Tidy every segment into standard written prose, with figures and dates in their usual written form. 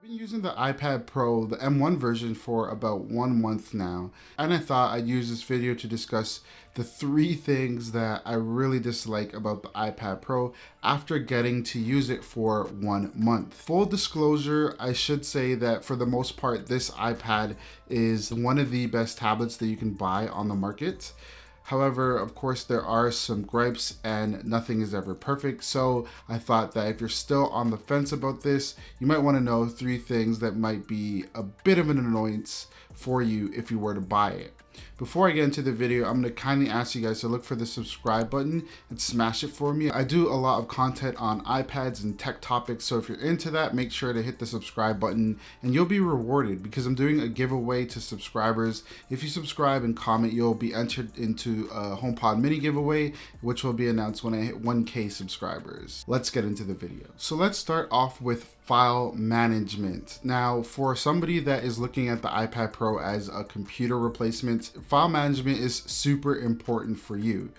I've been using the iPad Pro, the M1 version, for about 1 month now, and I thought I'd use this video to discuss the 3 things that I really dislike about the iPad Pro after getting to use it for 1 month. Full disclosure, I should say that for the most part, this iPad is one of the best tablets that you can buy on the market. However, of course, there are some gripes and nothing is ever perfect. So I thought that if you're still on the fence about this, you might want to know 3 things that might be a bit of an annoyance for you if you were to buy it. Before I get into the video, I'm going to kindly ask you guys to look for the subscribe button and smash it for me. I do a lot of content on iPads and tech topics, so if you're into that, make sure to hit the subscribe button and you'll be rewarded because I'm doing a giveaway to subscribers. If you subscribe and comment, you'll be entered into a Homepod Mini Giveaway, which will be announced when I hit 1K subscribers. Let's get into the video. So let's start off with file management. Now, for somebody that is looking at the iPad Pro as a computer replacement, file management is super important for you.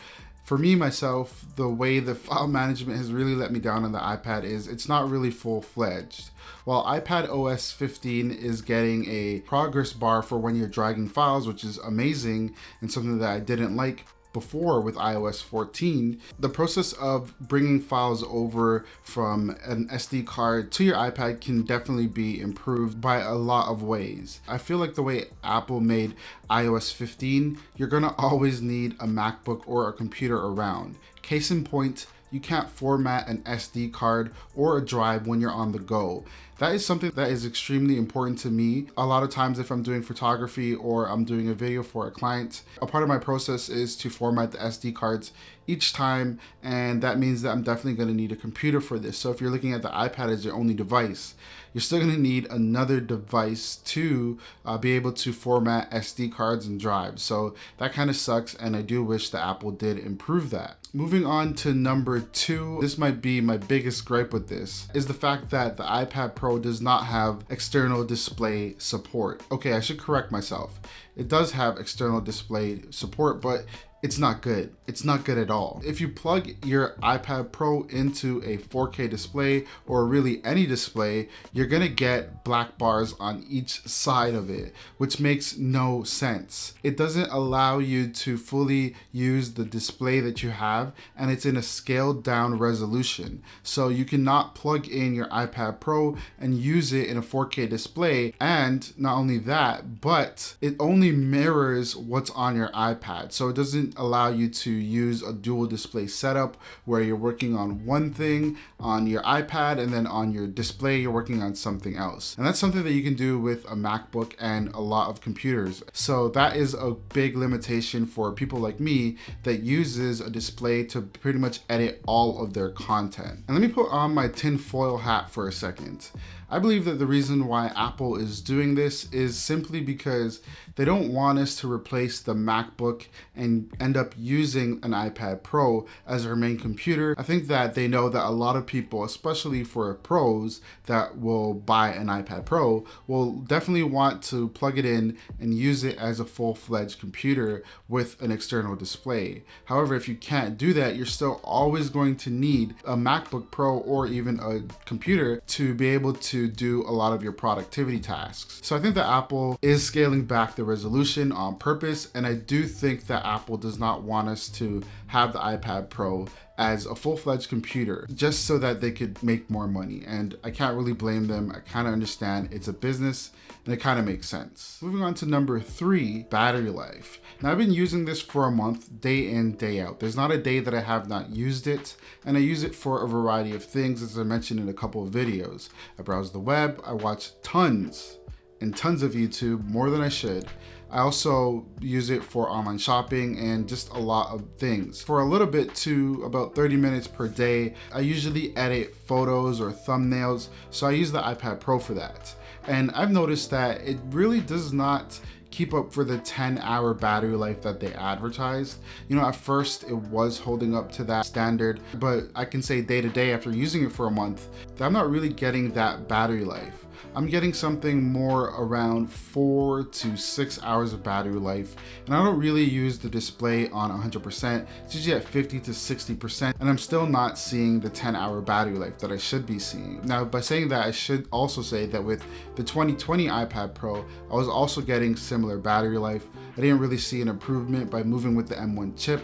For me, myself, the way the file management has really let me down on the iPad is it's not really full-fledged. While iPadOS 15 is getting a progress bar for when you're dragging files, which is amazing and something that I didn't like before with iOS 14, the process of bringing files over from an SD card to your iPad can definitely be improved by a lot of ways. I feel like the way Apple made iOS 15, you're gonna always need a MacBook or a computer around. Case in point, you can't format an SD card or a drive when you're on the go. That is something that is extremely important to me. A lot of times if I'm doing photography or I'm doing a video for a client, a part of my process is to format the SD cards each time, and that means that I'm definitely going to need a computer for this. So if you're looking at the iPad as your only device, you're still going to need another device to be able to format SD cards and drives. So that kind of sucks, and I do wish that Apple did improve that. Moving on to number 2, this might be my biggest gripe with this, is the fact that the iPad Pro does not have external display support. Okay, I should correct myself. It does have external display support, but it's not good. It's not good at all. If you plug your iPad Pro into a 4K display or really any display, you're gonna get black bars on each side of it, which makes no sense. It doesn't allow you to fully use the display that you have, and it's in a scaled down resolution. So you cannot plug in your iPad Pro and use it in a 4K display. And not only that, but it only mirrors what's on your iPad. So it doesn't allow you to use a dual display setup where you're working on one thing on your iPad and then on your display you're working on something else. And that's something that you can do with a MacBook and a lot of computers. So that is a big limitation for people like me that uses a display to pretty much edit all of their content. And let me put on my tinfoil hat for a second. I believe that the reason why Apple is doing this is simply because they don't want us to replace the MacBook and end up using an iPad Pro as our main computer. I think that they know that a lot of people, especially for pros that will buy an iPad Pro, will definitely want to plug it in and use it as a full-fledged computer with an external display. However, if you can't do that, you're still always going to need a MacBook Pro or even a computer to be able to do a lot of your productivity tasks. So I think that Apple is scaling back the resolution on purpose, and I do think that Apple does not want us to have the iPad Pro as a full-fledged computer just so that they could make more money. And I can't really blame them. I kind of understand it's a business and it kind of makes sense. Moving on to number 3, battery life. Now I've been using this for a month, day in, day out. There's not a day that I have not used it, and I use it for a variety of things, as I mentioned in a couple of videos. I browse the web, I watch tons and tons of YouTube, more than I should. I also use it for online shopping and just a lot of things. For a little bit to about 30 minutes per day, I usually edit photos or thumbnails, so I use the iPad Pro for that. And I've noticed that it really does not keep up for the 10-hour battery life that they advertised. You know, at first it was holding up to that standard, but I can say day to day after using it for a month that I'm not really getting that battery life. I'm getting something more around 4 to 6 hours of battery life, and I don't really use the display on 100%. It's usually at 50 to 60%, and I'm still not seeing the 10-hour battery life that I should be seeing. Now, by saying that, I should also say that with the 2020 iPad Pro, I was also getting similar battery life. I didn't really see an improvement by moving with the M1 chip,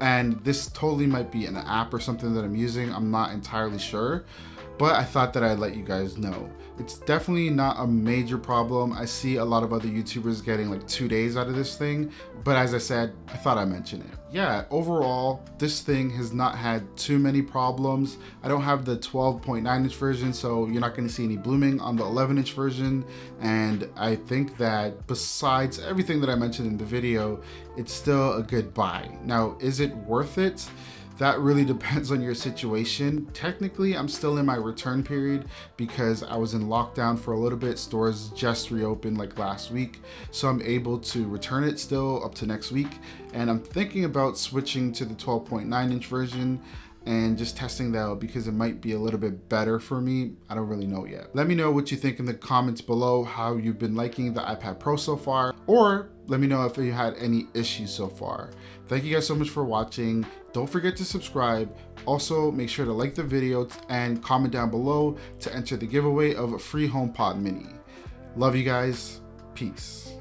and this totally might be an app or something that I'm using. I'm not entirely sure, but I thought that I'd let you guys know. It's definitely not a major problem. I see a lot of other YouTubers getting like 2 days out of this thing, but as I said, I thought I'd mention it. Yeah, overall, this thing has not had too many problems. I don't have the 12.9-inch version, so you're not gonna see any blooming on the 11-inch version, and I think that besides everything that I mentioned in the video, it's still a good buy. Now, is it worth it? That really depends on your situation. Technically, I'm still in my return period because I was in lockdown for a little bit. Stores just reopened like last week, so I'm able to return it still up to next week. And I'm thinking about switching to the 12.9-inch version and just testing that out because it might be a little bit better for me. I don't really know yet. Let me know what you think in the comments below, how you've been liking the iPad Pro so far, or let me know if you had any issues so far. Thank you guys so much for watching. Don't forget to subscribe. Also, make sure to like the video and comment down below to enter the giveaway of a free HomePod Mini. Love you guys. Peace.